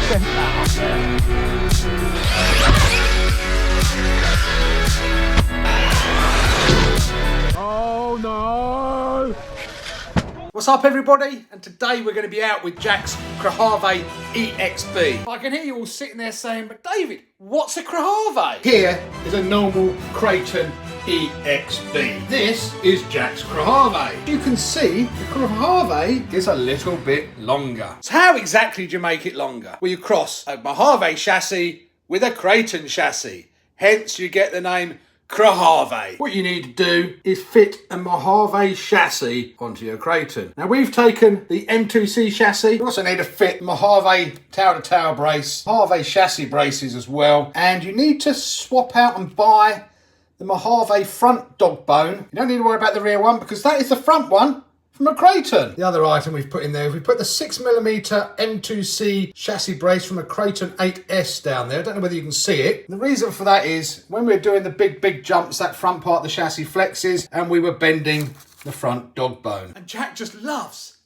sent that up there. Oh no! What's up everybody? And today we're going to be out with Jack's Krajave EXB. I can hear you all sitting there saying, but David, what's a Krajave? Here is a normal Krajave EXB. This is Jack's Krajave. You can see the Krajave is a little bit longer. So how exactly do you make it longer? Well, you cross a Mojave chassis with a Kraton chassis. Hence you get the name Krajave. What you need to do is fit a Mojave chassis onto your Kraton. Now we've taken the M2C chassis. You also need to fit Mojave tower-to-tower brace, Mojave chassis braces as well. And you need to swap out and buy the Mojave front dog bone. You don't need to worry about the rear one because that is the front one from a Kraton. The other item we've put in there, we put the 6mm M2C chassis brace from a Kraton 8S down there. I don't know whether you can see it. The reason for that is when we're doing the big jumps, that front part of the chassis flexes and we were bending the front dog bone. And Jack just loves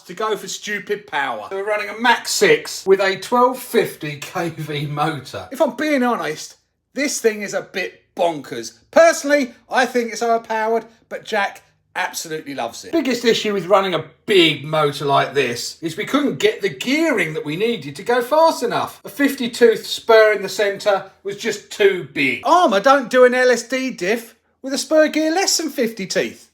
to go for stupid power. So we're running a Max 6 with a 1250 kV motor. If I'm being honest, this thing is a bit bonkers. Personally, I think it's overpowered, but Jack absolutely loves it. Biggest issue with running a big motor like this is we couldn't get the gearing that we needed to go fast enough. A 50-tooth spur in the centre was just too big. Arrma don't do an LSD diff with a spur gear less than 50 teeth.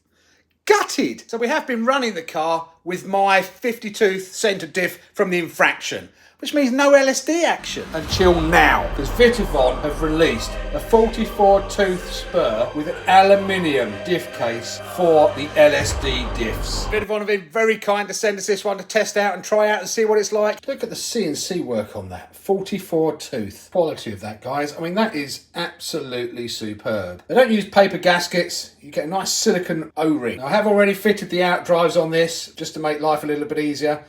Gutted. So we have been running the car with my 50-tooth centre diff from the Infraction, which means no LSD action until now, because Vitivon have released a 44-tooth spur with an aluminium diff case for the LSD diffs. Vitivon have been very kind to send us this one to test out and try out and see what it's like. Look at the CNC work on that. 44-tooth. Quality of that, guys. I mean, that is absolutely superb. They don't use paper gaskets. You get a nice silicone O-ring. Now, I have already fitted the outdrives on this just to make life a little bit easier.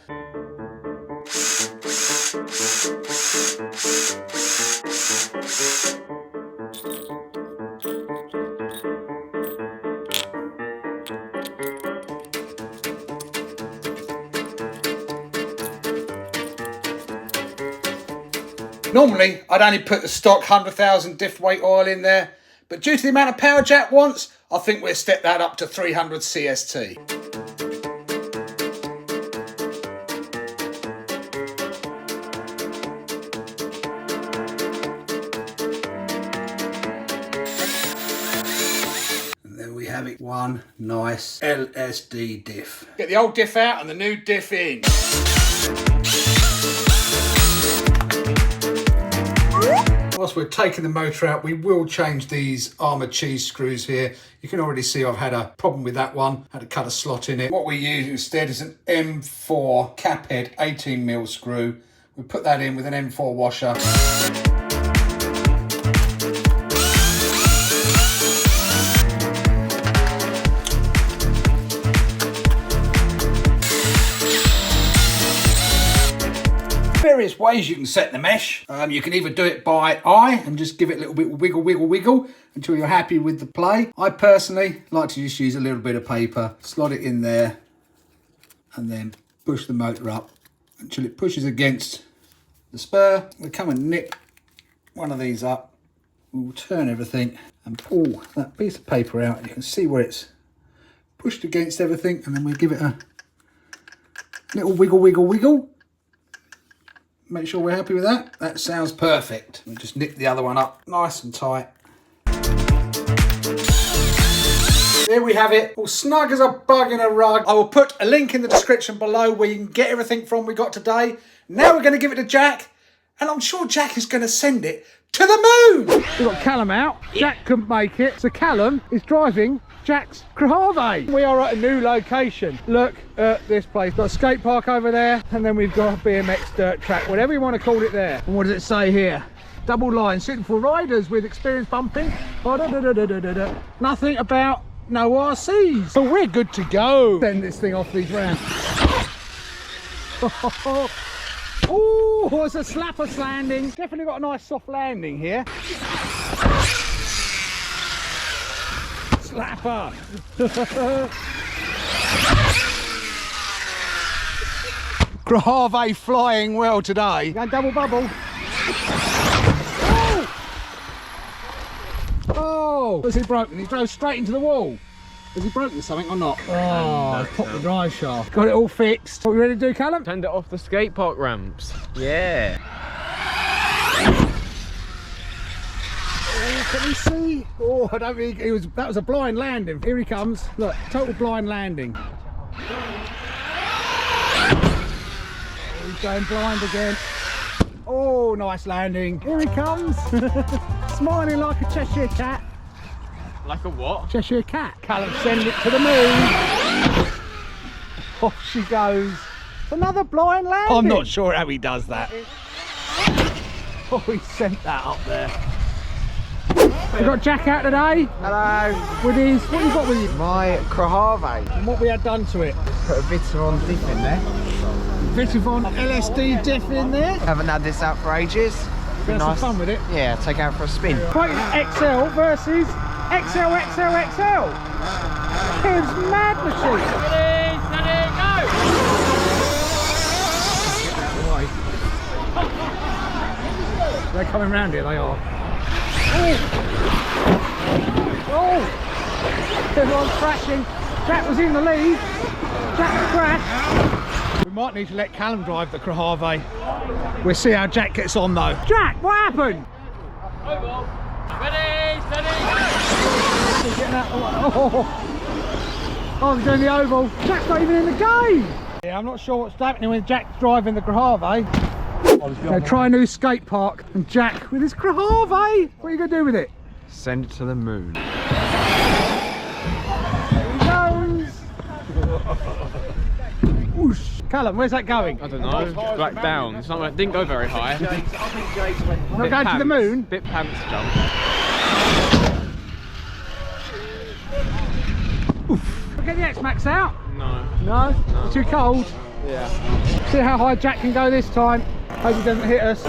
Normally, I'd only put the stock 100,000 diff weight oil in there, but due to the amount of power Jack wants, I think we'll step that up to 300 CST. We have it one nice LSD diff. Get the old diff out and the new diff in. Whilst we're taking the motor out, we will change these arrma cheese screws here. You can already see I've had a problem with that one. Had to cut a slot in it. What we use instead is an M4 cap head 18mm screw. We put that in with an M4 washer. Various ways you can set the mesh. You can either do it by eye and just give it a little bit of wiggle until you're happy with the play. I personally like to just use a little bit of paper, slot it in there and then push the motor up until it pushes against the spur. We'll come and nip one of these up. We'll turn everything and pull that piece of paper out. You can see where it's pushed against everything, and then we'll give it a little wiggle. Make sure we're happy with that. That sounds perfect. We'll just nip the other one up nice and tight. There we have it, all snug as a bug in a rug. I will put a link in the description below where you can get everything from we got today. Now we're going to give it to Jack, and I'm sure Jack is going to send it to the moon. We've got Callum out. Jack couldn't make it, so Callum is driving Jack's Krajave. We are at a new location. Look at this place. Got a skate park over there, and then we've got a BMX dirt track, whatever you want to call it there. And what does it say here? Double line, suited for riders with experience bumping. Nothing about no RCs. But we're good to go. Send this thing off these ramps. Oh, it's a slapper landing. Definitely got a nice soft landing here. Slapper. Krajave flying well today. You going double bubble? Oh! Was he broken? He drove straight into the wall. Has he broken something or not? Oh, popped the drive shaft. Got it all fixed. What are you ready to do, Callum? Turned it off the skate park ramps. Yeah. Oh, can we see? Oh, I don't think that was a blind landing. Here he comes. Look, total blind landing. He's going blind again. Oh, nice landing. Here he comes. Smiling like a Cheshire cat. Like a what? Cheshire cat. Callum, send it to the moon. Off she goes. Another blind landing. I'm not sure how he does that. Oh, he sent that up there. We got Jack out today. Hello. With his, what you got with you? My Krajave. And what we had done to it? Put a Vitaron diff in there. Vitaron LSD diff in there. Haven't had this out for ages. We had some fun with it. Yeah, take it out for a spin. Fighting XL versus XL. Kev's mad machine. Steady, go! They're coming round here, they are. Oh! Everyone's crashing. Jack was in the lead. Jack crashed. We might need to let Callum drive the Krajave. We'll see how Jack gets on though. Jack, what happened? Ready, steady, He's getting out. Oh, they're doing the oval. Jack's not even in the game. Yeah, I'm not sure what's happening when Jack's driving the Krajave. Now try a new skate park and Jack with his Krajave. What are you going to do with it? Send it to the moon. There he goes. Whoosh. Callum, where's that going? I don't know. Back down. It's not. It didn't go very high. Not going to the moon? Bit pants jump. Get the X-Max out. No. No? It's too cold. Yeah. See how high Jack can go this time. Hope he doesn't hit us.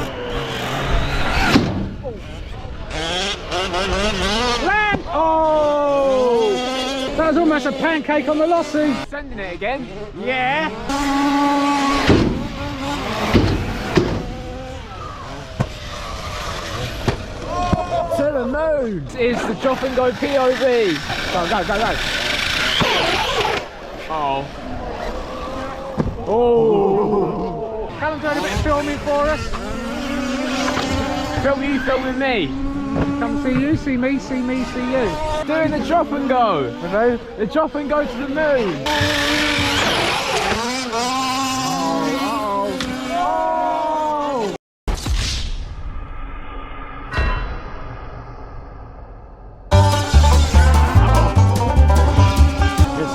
Land! Oh! That was almost a pancake on the lossy. Sending it again. Yeah. To the moon. This is the drop and go POV. Go. Oh. Oh. Callum doing a bit of filming for us. Filming me. Come see you, see me, see me, see you. Doing the drop and go. The drop and go to the moon.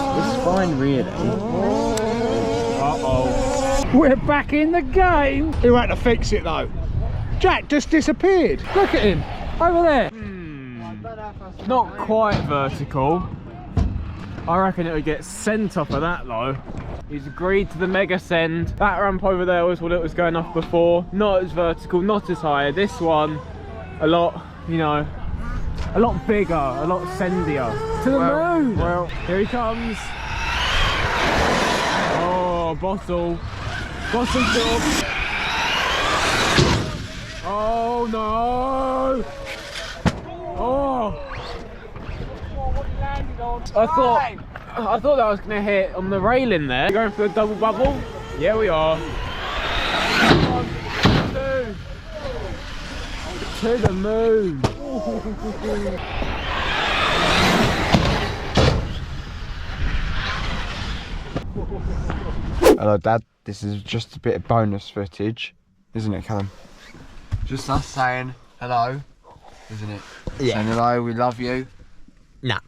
It's fine, really. We're back in the game. Who had to fix it though? Jack just disappeared. Look at him over there. Not quite vertical. I reckon it would get sent off of that though. He's agreed to the mega send. That ramp over there was what it was going off before. Not as vertical, not as high. This one, a lot, you know, a lot bigger, a lot sendier. To the moon! Well, here he comes. Oh, bottle. Bottle job. Oh no! Oh! I thought that was gonna hit on the railing there. Going for a double bubble? Yeah, we are. 1, 2. To the moon. Hello, Dad. This is just a bit of bonus footage, isn't it, Callum? Just us saying hello, isn't it? Yeah. Saying hello, we love you. Nah.